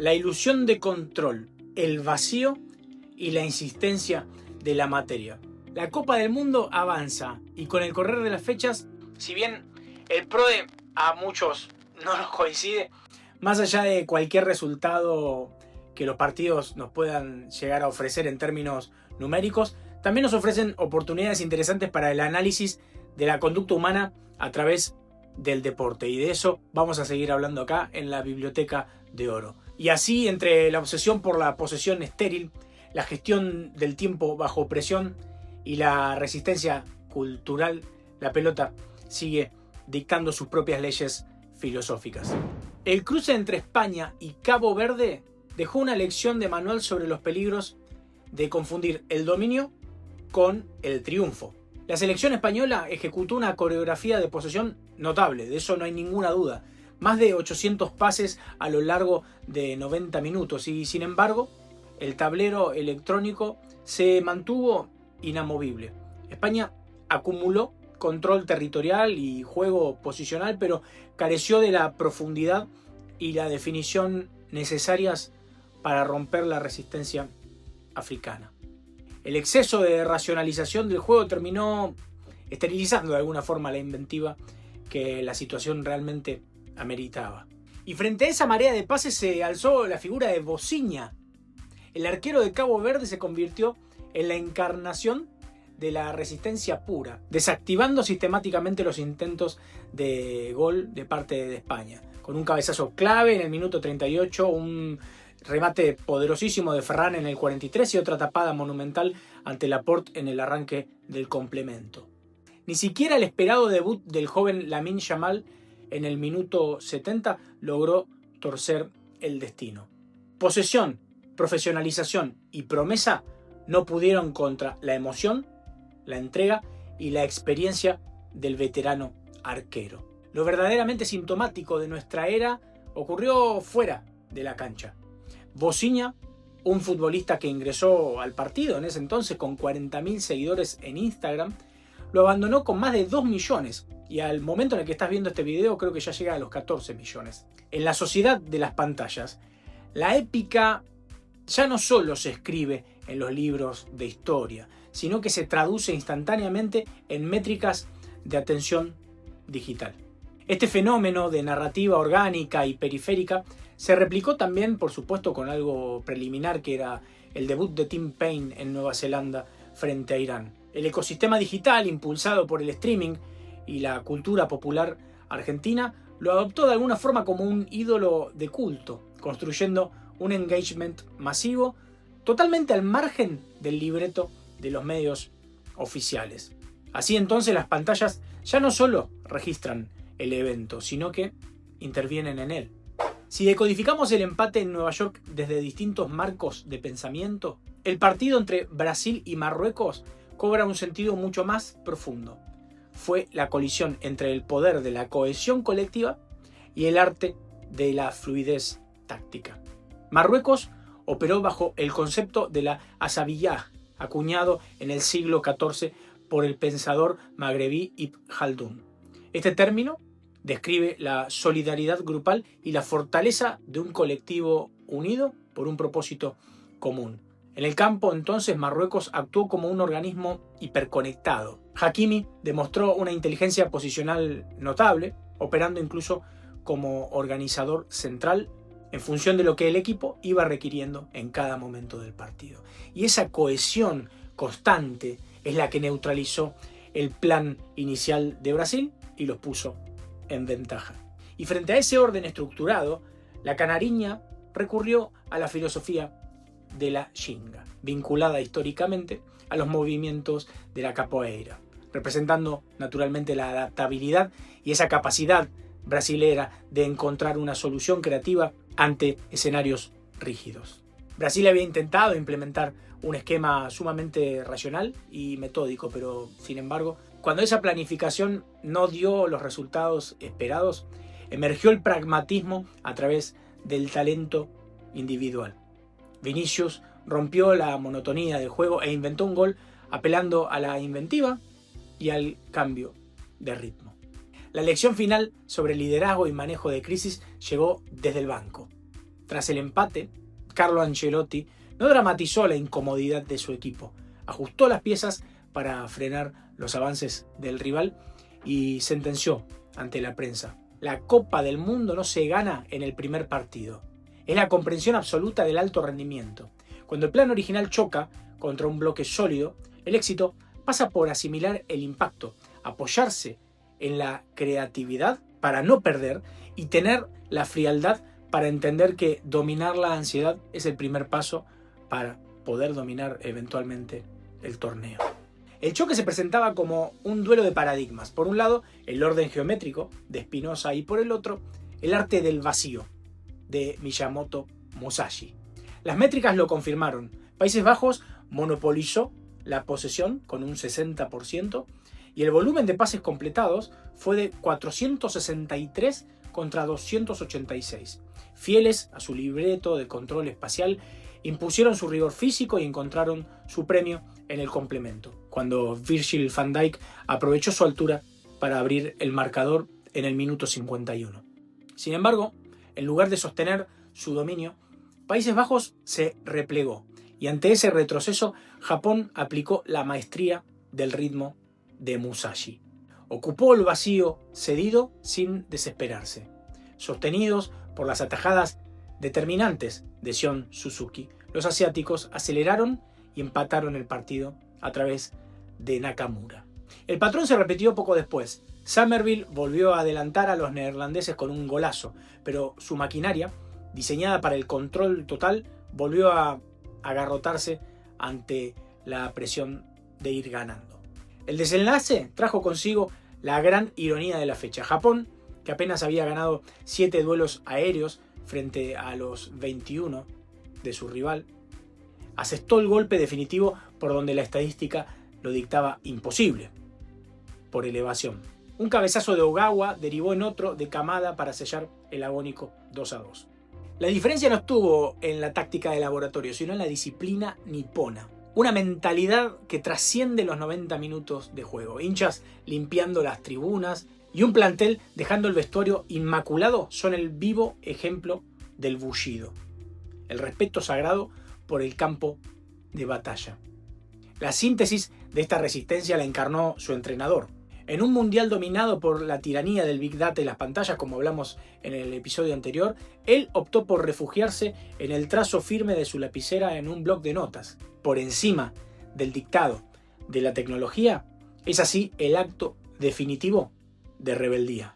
la ilusión de control, el vacío y la insistencia de la materia. La Copa del Mundo avanza y con el correr de las fechas, si bien el PRODE a muchos no nos coincide, más allá de cualquier resultado que los partidos nos puedan llegar a ofrecer en términos numéricos, también nos ofrecen oportunidades interesantes para el análisis de la conducta humana a través del deporte. Y de eso vamos a seguir hablando acá en la Biblioteca de Oro. Y así, entre la obsesión por la posesión estéril, la gestión del tiempo bajo presión y la resistencia cultural, la pelota sigue dictando sus propias leyes filosóficas. El cruce entre España y Cabo Verde dejó una lección de manual sobre los peligros de confundir el dominio con el triunfo. La selección española ejecutó una coreografía de posesión notable, de eso no hay ninguna duda. Más de 800 pases a lo largo de 90 minutos y, sin embargo, el tablero electrónico se mantuvo inamovible. España acumuló control territorial y juego posicional, pero careció de la profundidad y la definición necesarias para romper la resistencia africana. El exceso de racionalización del juego terminó esterilizando de alguna forma la inventiva que la situación realmente ameritaba. Y frente a esa marea de pases se alzó la figura de Bociña. El arquero de Cabo Verde se convirtió en la encarnación de la resistencia pura, desactivando sistemáticamente los intentos de gol de parte de España. Con un cabezazo clave en el minuto 38, un remate poderosísimo de Ferran en el 43 y otra tapada monumental ante Laporte en el arranque del complemento. Ni siquiera el esperado debut del joven Lamine Yamal en el minuto 70 logró torcer el destino. Posesión, profesionalización y promesa no pudieron contra la emoción, la entrega y la experiencia del veterano arquero. Lo verdaderamente sintomático de nuestra era ocurrió fuera de la cancha. Bociña, un futbolista que ingresó al partido en ese entonces con 40.000 seguidores en Instagram, lo abandonó con más de 2 millones y al momento en el que estás viendo este video creo que ya llega a los 14 millones. En la sociedad de las pantallas, la épica ya no solo se escribe en los libros de historia, sino que se traduce instantáneamente en métricas de atención digital. Este fenómeno de narrativa orgánica y periférica se replicó también, por supuesto, con algo preliminar que era el debut de Tim Payne en Nueva Zelanda frente a Irán. El ecosistema digital impulsado por el streaming y la cultura popular argentina lo adoptó de alguna forma como un ídolo de culto, construyendo un engagement masivo totalmente al margen del libreto de los medios oficiales. Así entonces las pantallas ya no solo registran el evento, sino que intervienen en él. Si decodificamos el empate en Nueva York desde distintos marcos de pensamiento, el partido entre Brasil y Marruecos cobra un sentido mucho más profundo. Fue la colisión entre el poder de la cohesión colectiva y el arte de la fluidez táctica. Marruecos operó bajo el concepto de la asabiyah, acuñado en el siglo XIV por el pensador magrebí Ibn Khaldún. Este término describe la solidaridad grupal y la fortaleza de un colectivo unido por un propósito común. En el campo, entonces, Marruecos actuó como un organismo hiperconectado. Hakimi demostró una inteligencia posicional notable, operando incluso como organizador central en función de lo que el equipo iba requiriendo en cada momento del partido. Y esa cohesión constante es la que neutralizó el plan inicial de Brasil y los puso en ventaja. Y frente a ese orden estructurado, la canariña recurrió a la filosofía de la Ginga, vinculada históricamente a los movimientos de la capoeira, representando naturalmente la adaptabilidad y esa capacidad brasilera de encontrar una solución creativa ante escenarios rígidos. Brasil había intentado implementar un esquema sumamente racional y metódico, pero sin embargo, cuando esa planificación no dio los resultados esperados, emergió el pragmatismo a través del talento individual. Vinicius rompió la monotonía del juego e inventó un gol apelando a la inventiva y al cambio de ritmo. La lección final sobre liderazgo y manejo de crisis llegó desde el banco. Tras el empate, Carlo Ancelotti no dramatizó la incomodidad de su equipo, ajustó las piezas para frenar los avances del rival y sentenció ante la prensa: la Copa del Mundo no se gana en el primer partido. Es la comprensión absoluta del alto rendimiento. Cuando el plan original choca contra un bloque sólido, el éxito pasa por asimilar el impacto, apoyarse en la creatividad para no perder y tener la frialdad para entender que dominar la ansiedad es el primer paso para poder dominar eventualmente el torneo. El choque se presentaba como un duelo de paradigmas. Por un lado, el orden geométrico de Spinoza y por el otro, el arte del vacío de Miyamoto Musashi. Las métricas lo confirmaron. Países Bajos monopolizó la posesión con un 60% y el volumen de pases completados fue de 463 contra 286. Fieles a su libreto de control espacial, impusieron su rigor físico y encontraron su premio en el complemento, cuando Virgil van Dijk aprovechó su altura para abrir el marcador en el minuto 51. Sin embargo, en lugar de sostener su dominio, Países Bajos se replegó y ante ese retroceso Japón aplicó la maestría del ritmo de Musashi. Ocupó el vacío cedido sin desesperarse. Sostenidos por las atajadas determinantes de Shion Suzuki, los asiáticos aceleraron y empataron el partido a través de Nakamura. El patrón se repitió poco después. Summerville volvió a adelantar a los neerlandeses con un golazo, pero su maquinaria, diseñada para el control total, volvió a agarrotarse ante la presión de ir ganando. El desenlace trajo consigo la gran ironía de la fecha. Japón, que apenas había ganado 7 duelos aéreos frente a los 21 de su rival, asestó el golpe definitivo por donde la estadística lo dictaba imposible, por elevación. Un cabezazo de Ogawa derivó en otro de Kamada para sellar el agónico 2-2. La diferencia no estuvo en la táctica de laboratorio, sino en la disciplina nipona. Una mentalidad que trasciende los 90 minutos de juego. Hinchas limpiando las tribunas y un plantel dejando el vestuario inmaculado son el vivo ejemplo del bullido. El respeto sagrado por el campo de batalla. La síntesis de esta resistencia la encarnó su entrenador. En un mundial dominado por la tiranía del Big Data y las pantallas, como hablamos en el episodio anterior, él optó por refugiarse en el trazo firme de su lapicera en un bloc de notas. Por encima del dictado de la tecnología, es así el acto definitivo de rebeldía.